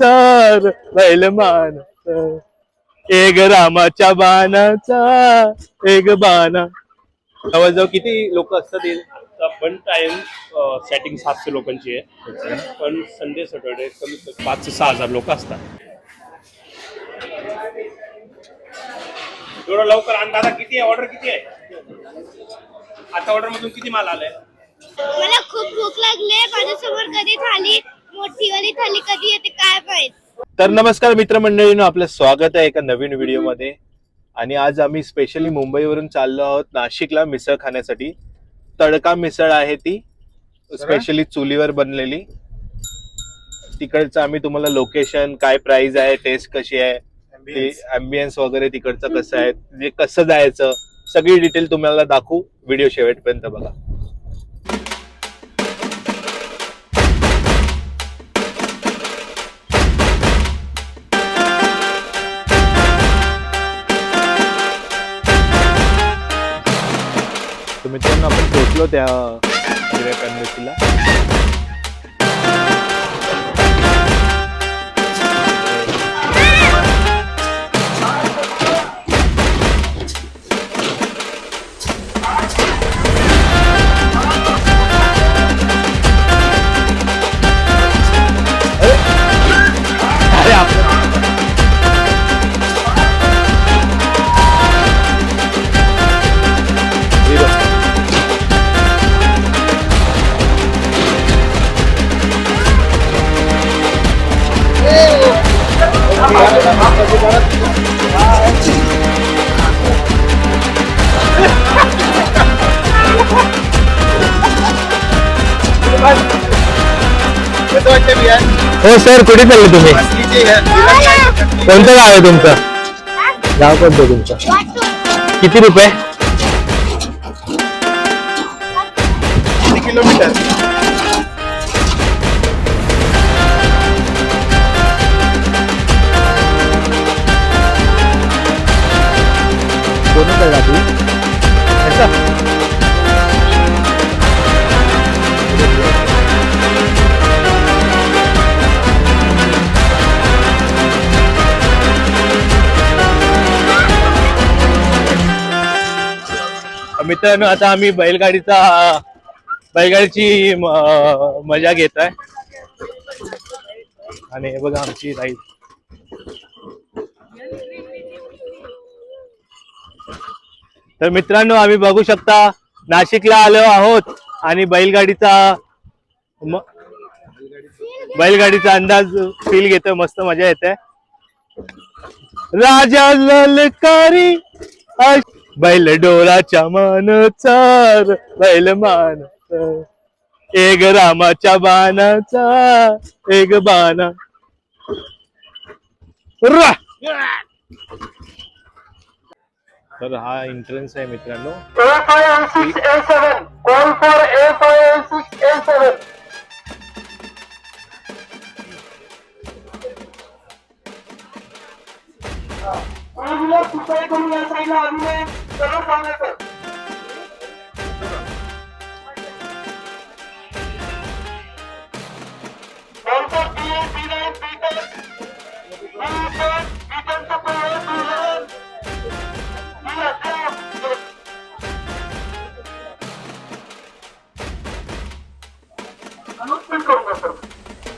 चार बैल मानाचा एक रामाच्या बाणाचा एक बाणा. जवळजवळ किती लोक असतात? वन टाइम सेटिंग 700 लोकांची आहे, पण संडे सॅटर्डे कमीत कमी 5 ते 6,000 लोक असतात. थोडं लवकर आण दादा. किती आहे ऑर्डर? किती आहे आता? ऑर्डर मधून किती माल आलाय? मला खूप भूक लागली. माझ्यासमोर कधी थाली मोठीवाली थाली कधी येते काय माहित. तर नमस्कार मित्रमंडळींनो, आपलं स्वागत आहे एका नवीन व्हिडिओ मध्ये. आणि आज आम्ही स्पेशली मुंबईवरून चाललो आहोत नाशिकला मिसळ खाण्यासाठी. तडका मिसळ आहे ती, स्पेशली चुलीवर बनलेली. तिकडचं आम्ही तुम्हाला लोकेशन, काय प्राइस आहे, टेस्ट कशी आहे, ते अँबियन्स वगैरे तिकडचं कसं आहे, म्हणजे कसं जायचं, सगळी डिटेल तुम्हाला दाखवू. व्हिडिओ शेवटपर्यंत बघा. मित्रांनो, आपण पोहोचलो त्या एम्बेसीला. हो सर, कुठे चालले तुम्ही? कोणतं गाव आहे तुमचं? गाव कोणतं तुमचं? किती रुपये? किलोमीटर? कोणतं गाव तुम्ही? मित्रांनो, आता आम्ही बैलगाडीची मजा घेत आहे. आणि हे बघा आमची राईड. तर मित्रांनो, आम्ही बघू शकता नाशिकला आलो आहोत आणि बैलगाडीचा अंदाज फील घेतोय. मस्त मजा येते. राजा ललकारी बैल डोलाच्या मानाचा बैल मानाचा एक रामाच्या बाणाचा एक बाणा. तर हा एंट्रन्स आहे मित्रांनो.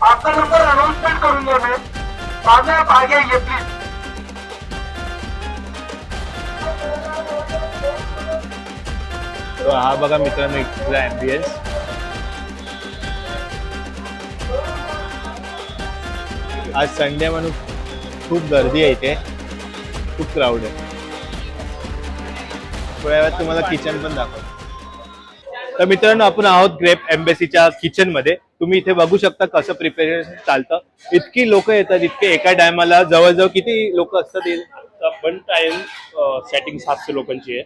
आपका नंबर अनाउंसमेंट करूंगा मैं, बाद में आप आगे आइए प्लीज. तो हा बघा मित्रांनो इथला ॲम्बियन्स. आज संडे म्हणून खूप गर्दी आहे इथे, खूप क्राऊड आहे. थोड्या वेळात तुम्हाला किचन पण दाखवतो. तर मित्रांनो, आपण आहोत ग्रेप एम्बेसीच्या किचन मध्ये. तुम्ही इथे बघू शकता कसं प्रिपरेशन चालतं. इतकी लोक येतात, इतके एका टायमाला. जवळजवळ किती लोक असतात? वन टाइम सेटिंग 700 लोकांची आहे,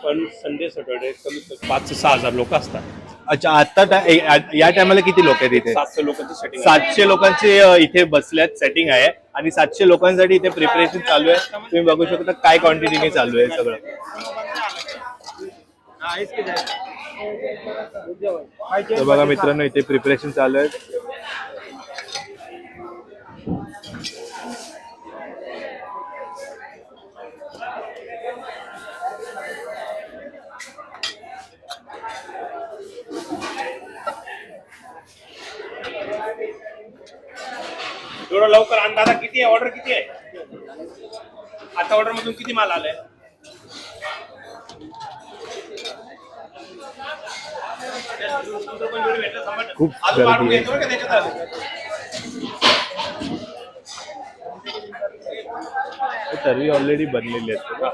पण संडे सॅटर्डे कमीत कमी 5 ते 6,000 लोक असतात. अच्छा, आता या टायमाला किती लोक आहेत इथे? 700 लोकांची सेटिंग. 700 लोकांचे इथे बसल्यात, सेटिंग आहे. आणि 700 लोकांसाठी इथे प्रिपरेशन चालू आहे. तुम्ही बघू शकता काय क्वांटिटीने चालू आहे सगळं. तर बघा मित्रांनो, इथे प्रिपरेशन चालू आहे. थोडं लवकर आण दादा. किती आहे ऑर्डर? किती आहे आता? ऑर्डर मधून किती माल आलाय? खूप अजून वाढून गर्दी आहे. घ्यायचं बरं का त्याच्यात. तर्री ऑलरेडी बनलेली आहेत बघा.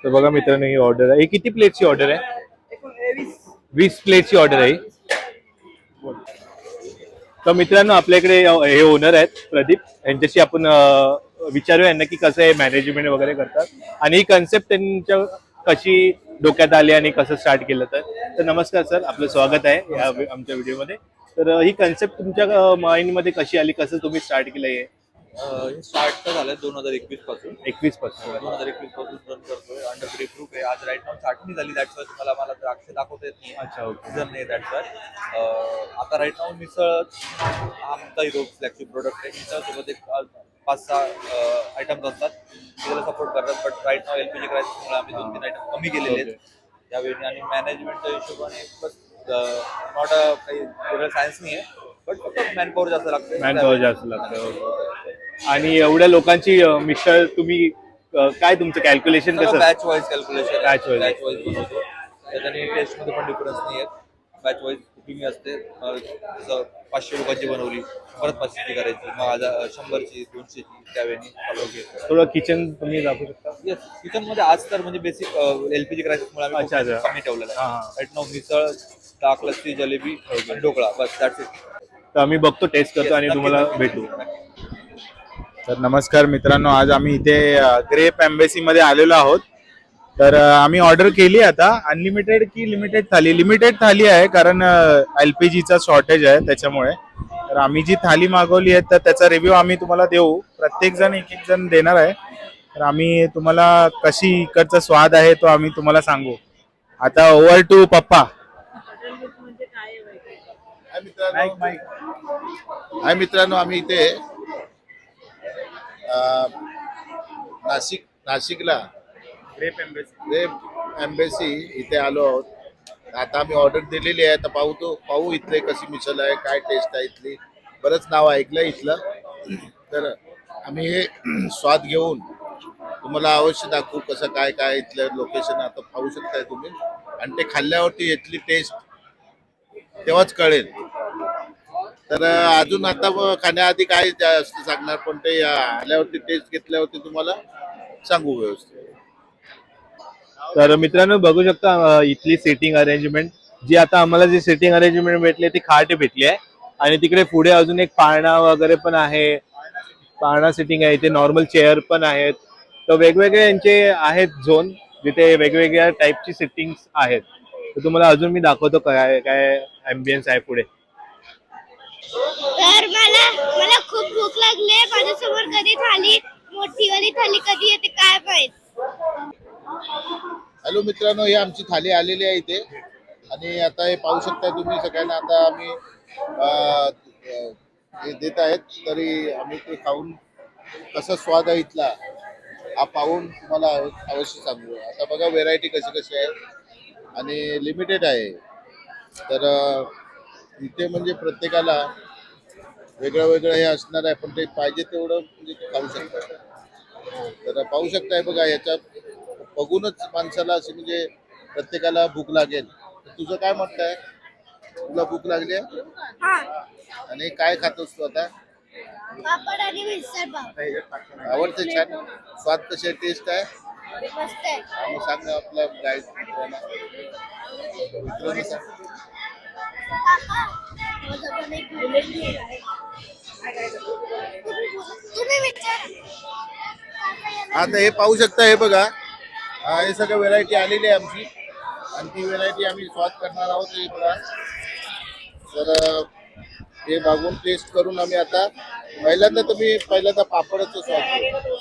तर बघा मित्रांनो, ही ऑर्डर आहे. ही किती प्लेटची ऑर्डर आहे? 20 प्लेटची ऑर्डर आहे. तर मित्रांनो, आपल्याकडे हे ओनर आहेत प्रदीप, यांच्याशी आपण विचारूया यांना की कसं आहे मॅनेजमेंट वगैरे करतात आणि ही कन्सेप्ट त्यांच्या कशी डोक्यात आली आणि कसं स्टार्ट केलं. तर नमस्कार सर, आपलं स्वागत आहे या आमच्या व्हिडिओमध्ये. तर ही कन्सेप्ट तुमच्या माइंडमध्ये कशी आली, कसं तुम्ही स्टार्ट केलं हे? हे स्टार्ट तर झालं 2021 पासून. 21 पासून. 2021 पासून रन करतोय. अंडर प्री प्रूफ आहे. आज राईट नाव छाटणी झाली. दॅट्स वाय तुम्हाला मला द्राक्ष दाखवता येत नाही. अच्छा, ओके. सीझन नाही दॅट्स वाय. आता राईट नाव मिसळ आमचा हिरो फ्लॅगशिप प्रोडक्ट आहे. मिसळसोबत एक 5-6 आयटम्स असतात त्याला सपोर्ट करतात. बट राईट नाव एलपीजी क्रायसिसमुळे आम्ही 2-3 आयटम कमी केलेले आहेत यावेळी. आणि मॅनेजमेंटच्या हिशोबाने बस नॉट काही वेगळं सायन्स नाही आहे, बट फक्त मॅनपॉवर जास्त लागतं. मॅनपॉवर जास्त लागतं. आणि एवढ्या लोकांची मिसळ तुम्ही काय तुमचं कॅल्क्युलेशन कसं? Batch wise calculation, Batch wise. बनवतो. त्याच्याने टेस्टमध्ये पण डिफरन्स नाही आहेत. बॅच वाईज कुकिंग असते. जसं 500 लोकांची बनवली, परत 500ची करायची, मग 100ची 200ची त्यावेळी. थोडं किचन तुम्ही दाखवू शकता? येस, किचन मध्ये आज तर म्हणजे बेसिक एलपीजी क्रायसिसमुळे आम्ही अच्छा, अच्छा. कमी ठेवलेलं हा, आहे. हा. राईट नाव मिसळ, ताक, लस्सी, जलेबी आणि ढोकळा, बस दॅट्स इट. तर आम्ही बघतो, टेस्ट करतो आणि तुम्हाला भेटू. तर नमस्कार मित्रांनो, आज आम्ही इथे ग्रेप एम्बेसी मध्ये आलेलो आहोत. तर आम्ही ऑर्डर केली आता अनलिमिटेड की लिमिटेड थाली. लिमिटेड थाली आहे कारण एलपीजीचा शॉर्टेज आहे त्याच्यामुळे. तर आम्ही जी थाली मागवली आहे तर त्याचा रिव्ह्यू आम्ही तुम्हाला देऊ. प्रत्येक जण एक एक जण देणार आहे. तर आम्ही तुम्हाला कशी इकडचा स्वाद आहे तो आम्ही तुम्हाला सांगू. आता ओव्हर टू पप्पा. हाय मित्रांनो, आम्ही इथे नाशिकला ग्रेप एम्बेसी इथे आलो आहोत. आता आम्ही ऑर्डर दिलेली आहे. तर पाहू इथले कशी मिसळ आहे, काय टेस्ट आहे इथली. बरंच नाव ऐकलं इथलं. तर आम्ही हे स्वाद घेऊन तुम्हाला अवश्य दाखवू कसं काय काय इथलं लोकेशन. आता पाहू शकताय तुम्ही. आणि ते खाल्ल्यावरती इथली टेस्ट तेव्हाच कळेल. तर अजून आता खाण्याआधी काय जास्त सांगणार, पण ते आल्यावरती टेस्ट घेतल्यावरती तुम्हाला सांगू व्यवस्थित. तर मित्रांनो, बघू शकता इथली सेटिंग अरेंजमेंट. जी आता आम्हाला जी सेटिंग अरेंजमेंट भेटली ती खाट भेटली आहे. आणि तिकडे पुढे अजून एक पाळणा वगैरे पण आहे. पाळणा सेटिंग आहे. इथे नॉर्मल चेअर पण आहेत. तर वेगवेगळे यांचे आहेत झोन जिथे वेगवेगळ्या टाईपची सेटिंग्स आहेत. तर तुम्हाला अजून मी दाखवतो काय काय ॲम्बियन्स आहे पुढे. तर मला खूप भूक लागली आहे. माझ्यासमोर कधी थाली, मोठीवाली थाली कधी येते काय माहित. हॅलो मित्रांनो, ही आमची थाली आलेली आहे इथे. आणि आता हे पाहू शकता तुम्ही सगळ्यांना. आता आम्ही हे देत आहेत. तरी आम्ही ते खाऊन कसा स्वाद आहे इथला हा पाहून तुम्हाला अवश्य सांगू. आता बघा व्हेरायटी कशी कशी आहे आणि लिमिटेड आहे. तर इथे म्हणजे प्रत्येकाला वेगळं वेगळं हे असणार आहे, पण ते पाहिजे तेवढं म्हणजे ते खाऊ शकतात. तर पाहू शकताय बघा, याच्या बघूनच माणसाला अशी म्हणजे प्रत्येकाला भूक लागेल. तुझं काय म्हणत आहे? तुला भूक लागली आहे? आणि काय खातोस तू आता? पापड आणि मिसळ पाव. आवडते? छान स्वाद कसे टेस्ट आहे? मस्त आहे. मग सांग ना आपल्या गाईड मित्रांनो सांग. आता हे पाहू शकता. हे बघा, हे सगळं व्हेरायटी आलेली आहे आमची. आणि ती व्हेरायटी आम्ही स्वाद करणार आहोत. हे बघा. तर हे बघून टेस्ट करून आम्ही आता पहिल्यांदा पापडचं स्वाद घेऊ.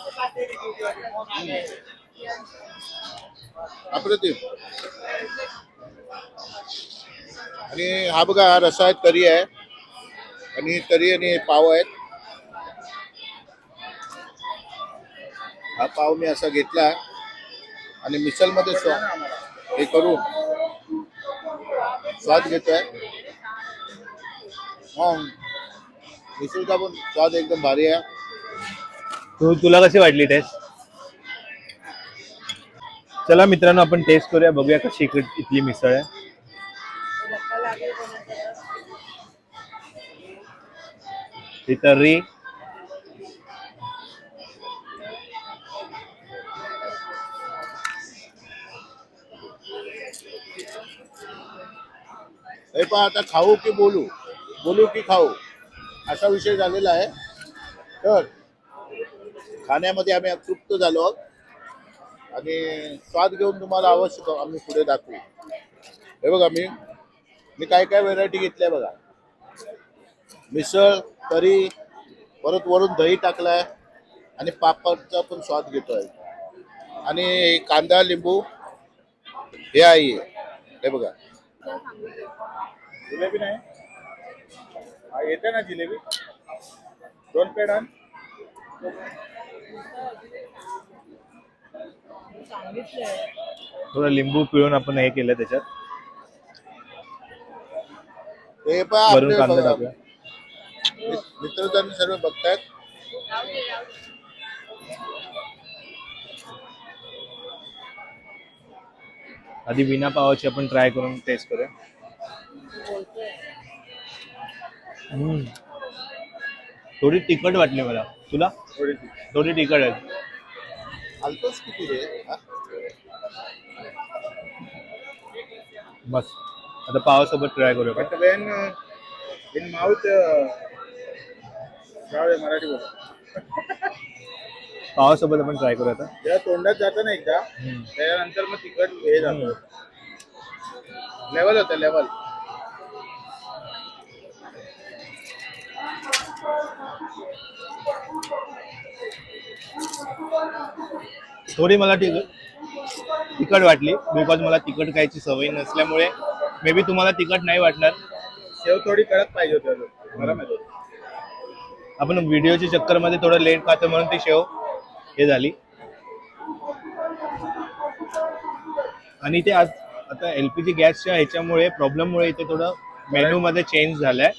अप्रतिम. आणि हा बघा, हा रसा आहे, तरी आहे, आणि तरी आणि पाव आहेत. हा पाव मी असा घेतला आणि मिसल मध्ये हे करून स्वाद घेतोय. मिसळचा पण स्वाद एकदम भारी आहे. तुला कशी वाटली टेस्ट? चला मित्रांनो, आपण टेस्ट करूया, बघूया कशी इथली मिसळ आहे. ती तर्री, हे पण आता खाऊ की बोलू की खाऊ असा विषय झालेला आहे. तर खाण्यामध्ये आम्ही तृप्त झालो आहोत आणि स्वाद घेऊन तुम्हाला अवश्य आम्ही पुढे दाखवू. हे बघा, मी काय काय व्हेरायटी घेतल्या बघा. मिसळ, तरी, परत वरून दही टाकलाय आणि पापडचा पण स्वाद घेतोय. आणि कांदा, लिंबू हे आहे. हे बघा, जिलेबी नाही येते ना जिलेबी, 2 प्लेट आण. थोडं लिंबू पिळून आपण हे केलं त्याच्यात, हे पण वरून आपले कांदा बघा, टाकूया. मित्रजण सर्व बघतायत. आधी बिना पावाची आपण ट्राय करून टेस्ट करूया. थोडी तिखट वाटली मला. तुला? थोडी तिखट आहे. आलतोच किती रे हा? मस्त. आता पावासोबत ट्राय करूया. But Wien in mouth Marathi बोल. पावासोबत आपण ट्राय करूया आता. जेव्हा तोंडात जातं ना एकदा, त्याच्यानंतर मग तिखट हे जातं. लेवल होतं लेवल. थोडी मला तिखट वाटली, बिकॉज मला तिखट खायची सवय नसल्यामुळे मे बी तुम्हाला तिखट नाही वाटणार. शेव थोडी कडक पाहिजे होती अजून. मला माहिती. आपण व्हिडिओच्या चक्करमध्ये थोडं लेट खातो म्हणून ती शेव हे झाली. आणि ते आज आता LPG गॅसच्या ह्याच्यामुळे प्रॉब्लेममुळे इथे थोडं मेन्यू मध्ये चेंज झालाय.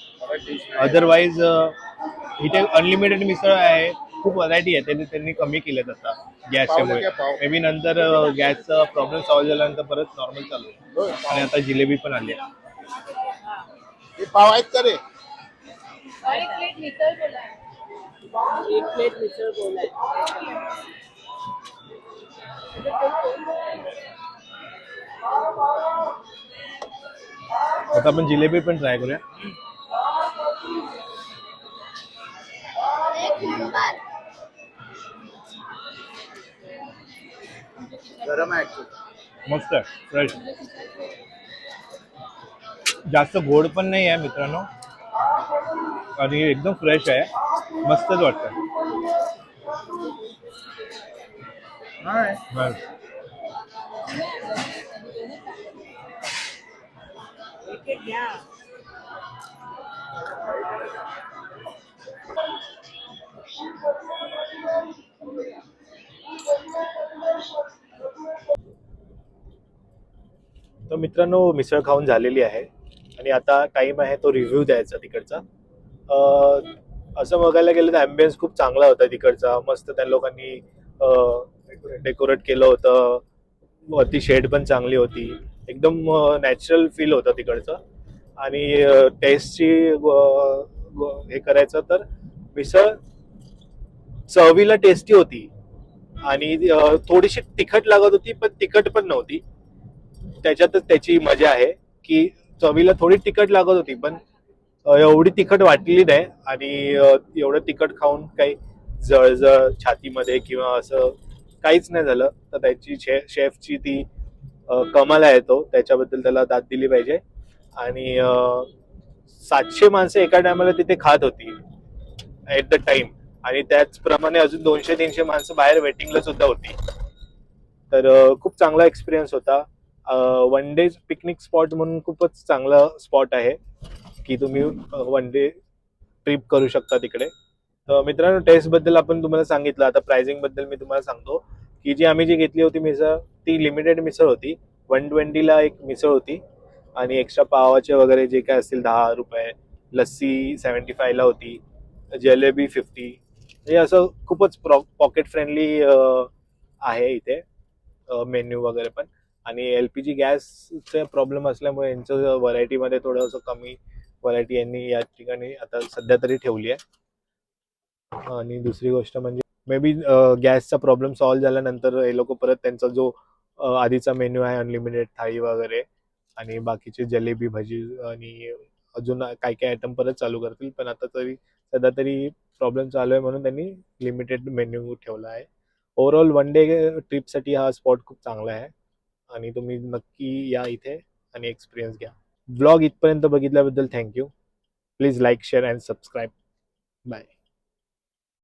अदरवाईज इथे अनलिमिटेड मिसळ आहे, खूप व्हरायटी आहे. त्यांनी कमी केलेत आता गॅसच्यामुळे. मे बी नंतर गॅसचा प्रॉब्लेम सॉल्व्ह झाल्यानंतर परत नॉर्मल चालू आहे. आणि आता जिलेबी पण आली आहे. हे पाव आहेत का रे? एक प्लेट मिसळ बोलाय. आता आपण जिलेबी पण ट्राय करूया. एक नंबर. गरम आहे actually. मस्त आहे, फ्रेश. जास्त गोड पण नाही आहे मित्रांनो, आणि एकदम फ्रेश आहे. मस्तच वाटतं. नाही. तर मित्रांनो, मिसळ खाऊन झालेली आहे आणि आता टाइम आहे तो रिव्ह्यू द्यायचा तिकडचा. असं बघायला गेलं तर ॲम्बियन्स खूप चांगला होता तिकडचा. मस्त त्या लोकांनी डेकोरेट केलं होतं. वरती शेड पण चांगली होती. एकदम नॅचरल फील होतं तिकडचं. आणि टेस्टची हे करायचं तर मिसळ चवीला टेस्टी होती आणि थोडीशी तिखट लागत होती, पण तिखट पण नव्हती. त्याच्यातच त्याची मजा आहे की चवीला थोडी तिखट लागत होती, पण एवढी तिखट वाटली नाही. आणि एवढं तिखट खाऊन काही जळजळ छातीमध्ये किंवा असं काहीच नाही झालं. तर त्याची शेफची ती कमाल आहे तो, त्याच्याबद्दल त्याला दाद दिली पाहिजे. आणि 700 माणसं एका टायमाला तिथे खात होती ऍट द टाइम, आणि त्याचप्रमाणे अजून 200-300 माणसं बाहेर वेटिंगला सुद्धा होती. तर खूप चांगला एक्सपिरियन्स होता. वन डे पिकनिक स्पॉट म्हणून खूपच चांगला स्पॉट आहे की तुम्ही वन डे ट्रिप करू शकता तिकडे. तर मित्रांनो, टेस्ट बद्दल आपण तुम्हाला सांगितलं. आता प्राइसिंग बद्दल मी तुम्हाला सांगतो की जी घेतली होती मिसळ ती लिमिटेड मिसळ होती. 120ला एक मिसळ होती आणि एक्स्ट्रा पावाचे वगैरे जे काय असतील 10 रुपये, लस्सी 75ला होती, जलेबी 50. हे असं खूपच पॉकेट फ्रेंडली आहे इथे मेन्यू वगैरे पण. आणि LPG गॅसचे प्रॉब्लेम असल्यामुळे यांचं व्हरायटीमध्ये थोडंसं कमी व्हरायटी यांनी या ठिकाणी आता सध्या तरी ठेवली आहे. आणि दुसरी गोष्ट म्हणजे मे बी गॅसचा प्रॉब्लेम सॉल्व्ह झाल्यानंतर हे लोक परत त्यांचा जो आधीचा मेन्यू आहे अनलिमिटेड थाळी वगैरे आणि बाकीचे जलेबी भजी आणि अजून काय काय आयटम परत चालू करतील. पण आता तरी सध्या तरी प्रॉब्लेम चालू आहे म्हणून त्यांनी लिमिटेड मेन्यू ठेवला आहे. ओव्हरऑल वन डे ट्रिपसाठी हा स्पॉट खूप चांगला आहे आणि तुम्ही नक्की या इथे आणि एक्सपिरियन्स घ्या. ब्लॉग इथपर्यंत बघितल्याबद्दल thank you. Please like, share and subscribe. Bye.